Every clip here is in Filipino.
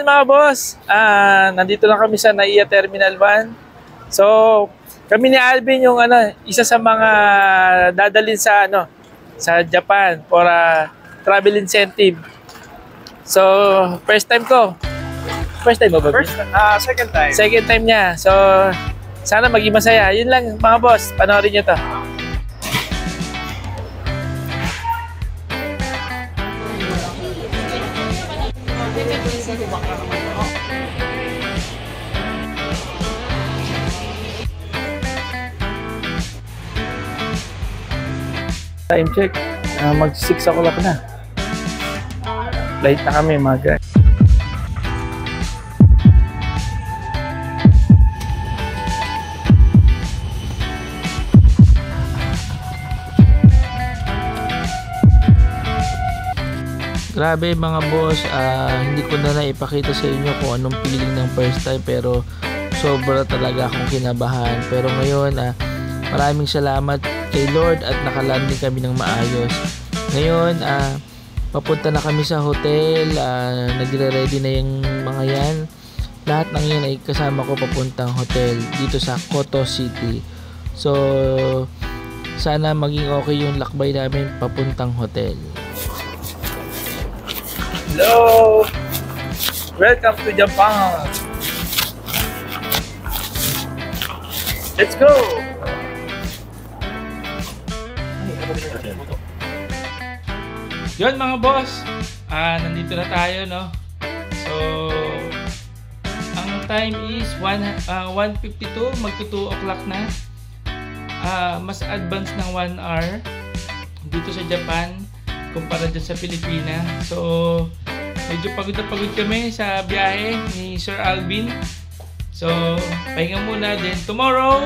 mga boss, nandito lang kami sa NAIA Terminal 1. So, kami ni Alvin yung isa sa mga dadalhin sa Japan for travel incentive. So, first time ko. First time mo ba? Second time. Second time niya. So, sana maging masaya. Yun lang mga boss, panoorin nyo to. Time check, mag 6 o'clock na. Late na kami mga guys. Grabe mga boss, hindi ko na naipakita sa inyo kung anong feeling ng first time, pero sobra talaga akong kinabahan. Pero ngayon, maraming salamat kay Lord at nakalanding kami ng maayos. Ngayon, papunta na kami sa hotel, nagre-ready na yung mga yan. Lahat ng yan ay kasama ko papuntang hotel dito sa Koto City. So, sana maging okay yung lakbay namin papuntang hotel. Hello! Welcome to Japan! Let's go! Yun mga boss, nandito na tayo, no? So, ang time is 1:52, magto 2 o'clock na. Mas advance ng 1 hour dito sa Japan kumpara dyan sa Pilipinas. So, medyo pagod na pagod kami sa biyahe ni Sir Alvin. So, pahinga muna din. Tomorrow,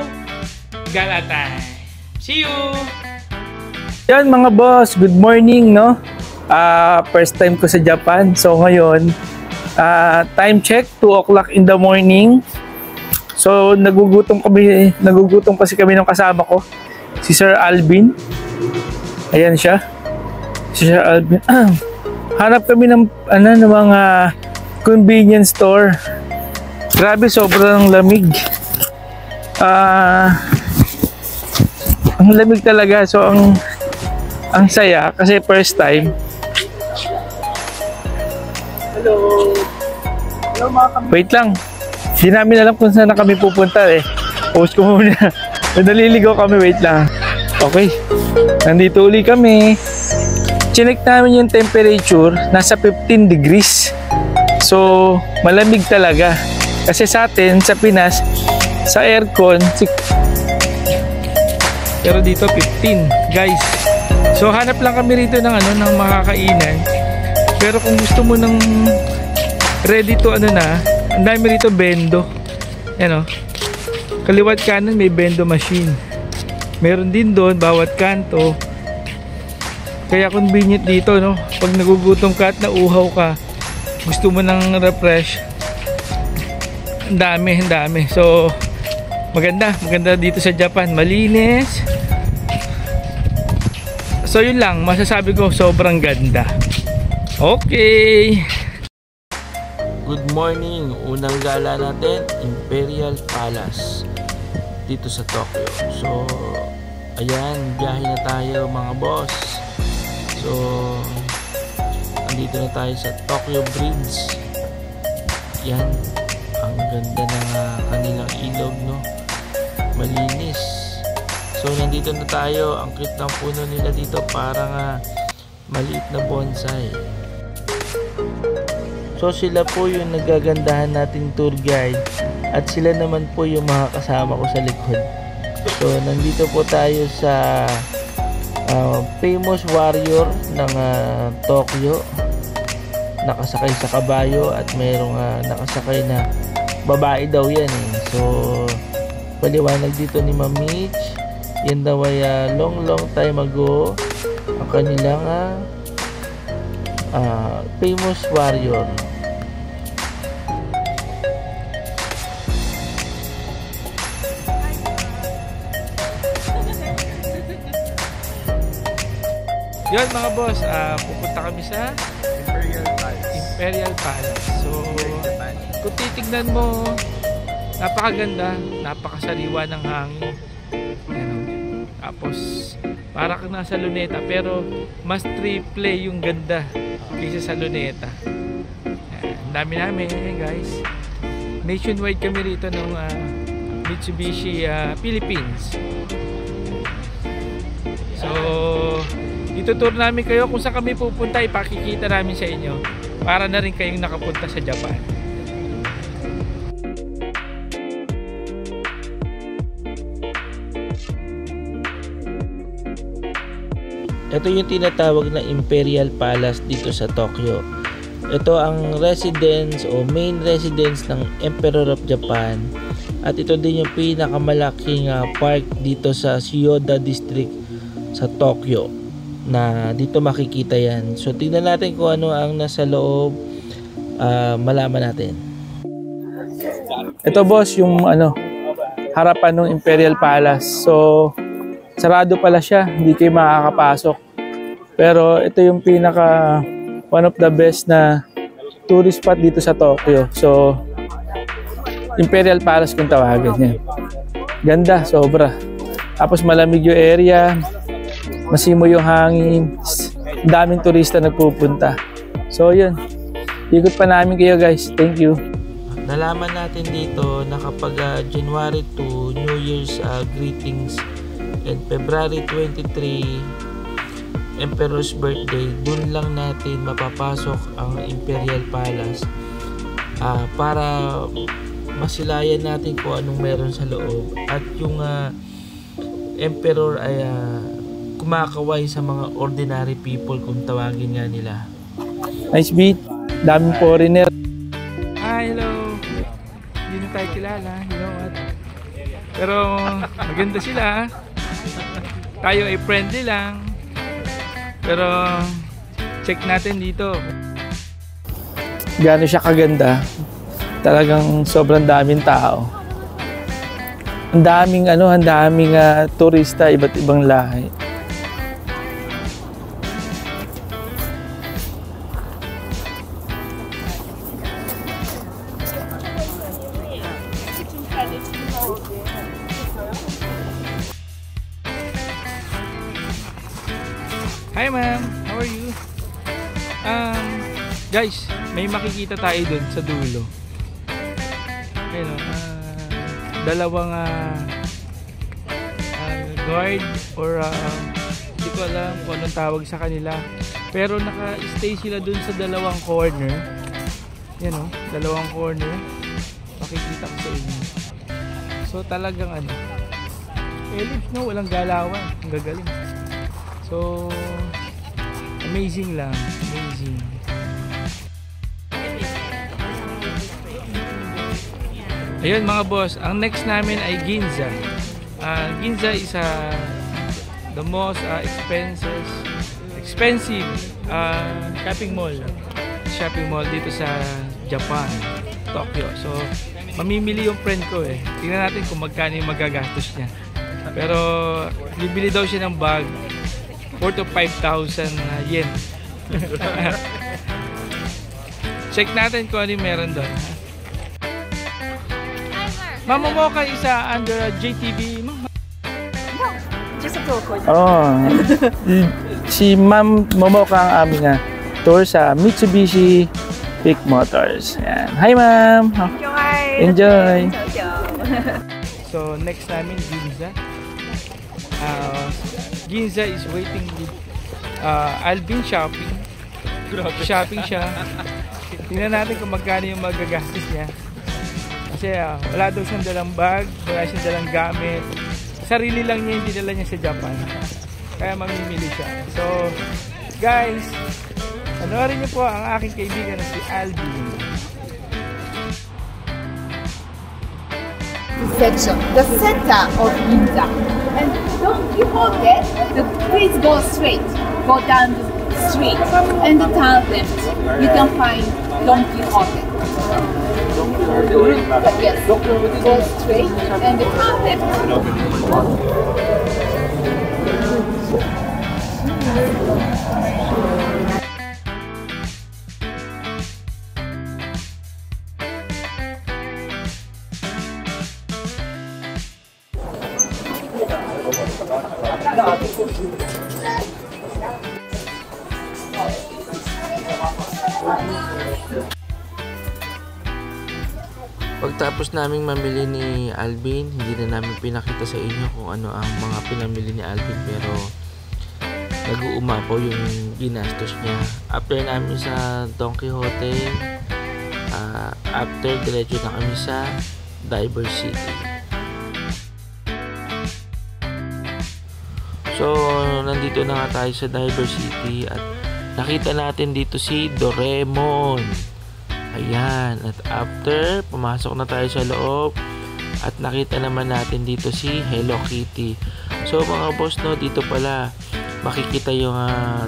gala time. See you! Yan mga boss, good morning, no? First time ko sa Japan. So ngayon, time check, 2 o'clock in the morning. So nagugutom kasi kami ng kasama ko, si Sir Alvin. Ayan siya. Si Sir Alvin. Hanap kami ng mga convenience store. Grabe, sobrang lamig. Ang lamig talaga. So ang saya kasi first time. Hello. Hello mga kami. Wait lang. Hindi namin alam kung saan na kami pupunta eh. Post ko muna. Naliligaw kami. Wait lang. Okay. Nandito uli kami. Chinek namin yung temperature. Nasa 15 degrees. So, malamig talaga. Kasi sa atin, sa Pinas, sa aircon, pero dito 15, guys. So hanap lang kami rito ng ng makakainan. Pero kung gusto mo ng ready to ang dami rito bendo. Yan kaliwat kanan may bendo machine. Meron din doon bawat kanto. Kaya convenient dito, no? Pag nagugutom ka at nauuhaw ka, gusto mo ng refresh, ang dami. So maganda dito sa Japan, malinis. So yun lang, masasabi ko sobrang ganda. Okay. Good morning. Unang gala natin, Imperial Palace dito sa Tokyo. So ayan, biyahe na tayo mga boss. So andito na tayo sa Tokyo Bridge. Yan, ang ganda ng kanilang ilog, no? Malinis. So nandito na tayo. Ang cute ng puno nila dito, parang maliit na bonsai. So sila po yung nagagandahan nating tour guide at sila naman po yung mga kasama ko sa likod. So nandito po tayo sa famous warrior ng Tokyo. Nakasakay sa kabayo at mayroong nakasakay na babae daw yan eh. So paliwanag dito ni Ma'am Mitch, yan daw ay long time ago ang kanilang famous warrior. Yun mga boss, pupunta kami sa Imperial Palace. So titignan mo, napakaganda, napakasariwa ng hangin. Ano? Tapos para kang nasa Luneta, pero mas triple yung ganda kaysa sa Luneta. Ang dami namin guys. Nationwide kami rito ng Mitsubishi Philippines. So itutur namin kayo kung saan kami pupunta, ipakikita namin sa inyo para na rin kayong nakapunta sa Japan. Ito yung tinatawag na Imperial Palace dito sa Tokyo. Ito ang residence o main residence ng Emperor of Japan. At ito din yung pinakamalaking park dito sa Shiyoda District sa Tokyo. Na dito makikita yan. So tingnan natin kung ano ang nasa loob. Malaman natin. Ito boss, yung harapan ng Imperial Palace. So, sarado pala siya, hindi kayo makakapasok. Pero ito yung one of the best na tourist spot dito sa Tokyo. So, Imperial Palace kung tawagin niya. Ganda, sobra. Tapos malamig yung area, masimo yung hangin, daming turista nagpupunta. So, yun. Ikot pa namin kayo guys. Thank you. Nalaman natin dito na kapag January 2, New Year's greetings, and February 23, Emperor's birthday, dun lang natin mapapasok ang Imperial Palace para masilayan natin kung anong meron sa loob. At yung Emperor ay kumakaway sa mga ordinary people kung tawagin nga nila. Nice beat. Daming foreigner. Hi, hello. Hindi na tayo kilala, you know what? Pero maganda sila. Tayo ay friendly lang. Pero check natin dito. Gaano siya kaganda. Talagang sobrang daming tao. Ang daming turista, iba't ibang lahi. Hi ma'am, how are you? Guys, may makikita tayo dun sa dulo. Ayun, dalawang guard or hindi ko alam kung anong tawag sa kanila. Pero naka-stay sila dun sa dalawang corner. Yan dalawang corner. Makikita ko sa inyo. So talagang elif walang galawan. Ang gagaling. So amazing lang, amazing. Ayun mga boss, ang next namin ay Ginza. Ginza is the most expensive shopping mall dito sa Japan, Tokyo. So mamimili yung friend ko tingnan natin kung magkano yung magagastos niya. Pero bibili daw siya ng bag 4,000 to 5,000 yen. Check natin kung ano yung meron doon. Mama mo ka isa under JTV. Si Ma'am Momoka ang aming tour sa Mitsubishi Big Motors. Yan. Hi ma'am. Enjoy. So next namin Ginza. Ginza is waiting with Alvin shopping. Shopping siya. Tingnan natin kung magkano yung magagastos niya. Kasi wala daw siyang dalang bag, wala siyang dalang gamit. Sarili lang niya yung dinala niya sa Japan. Kaya mamimili siya. So guys, panoorin niyo po ang aking kaibigan na si Alvin. Section, the center of Ginza. And don't you forget, please go straight, go down the street, and turn left. You can find Don Quixote. Yes, go straight and turn left. Pagtapos naming mamili ni Alvin, hindi na namin pinakita sa inyo kung ano ang mga pinamili ni Alvin, pero nag-uumapaw yung ginastos niya. After namin sa Don Quixote, after diretso na kami sa Diver City. So nandito na nga tayo sa Diver City at nakita natin dito si Doraemon. Ayan, at after pumasok na tayo sa loob at nakita naman natin dito si Hello Kitty. So mga boss, no, dito pala makikita yung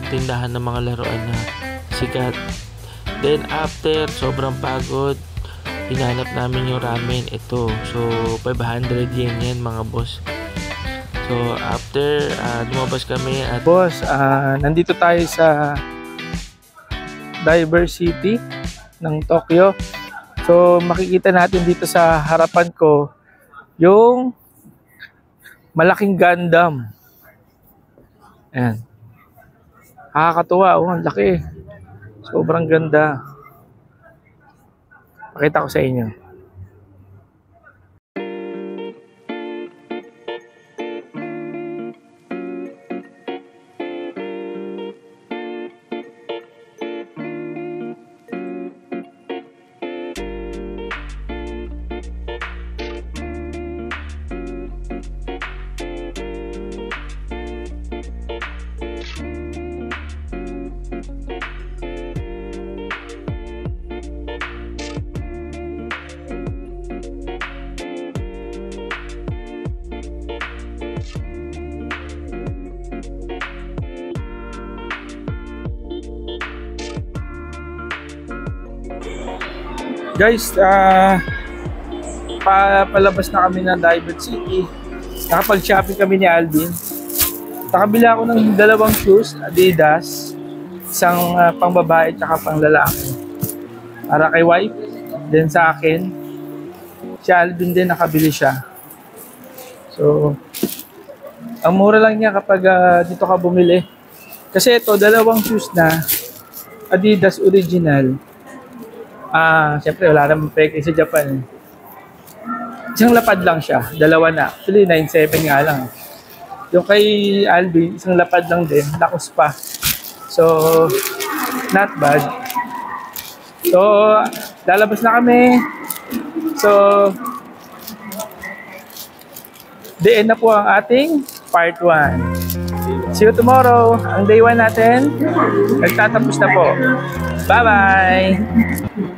tindahan ng mga laruan na sikat. Then after sobrang pagod, hinanap namin yung ramen. Ito, so 500 yen yan mga boss. So after lumabas kami at Boss, nandito tayo sa Diver City ng Tokyo. So makikita natin dito sa harapan ko yung malaking Gundam. Ayan. Nakakatuwa, oh, ang laki. Sobrang ganda. Pakita ko sa inyo. Guys, palabas na kami ng Diver City. Nakapag-shopping kami ni Alvin. Nakabila ako ng dalawang shoes, Adidas, isang pang babae at pang lalaki. Para kay wife, then sa akin. Si Alvin din nakabili siya. So, ang mura lang niya kapag dito ka bumili. Kasi ito, dalawang shoes na Adidas original. Siyempre wala naman peke sa Japan. Isang lapad lang siya, dalawa na. Actually 9.7 nga lang. Yung kay Alvin, isang lapad lang din, lakos pa. So, not bad. So, lalabas na kami. So, the end na po ang ating part 1. See you tomorrow. Ang day 1 natin, nagtatapos na po. Bye-bye!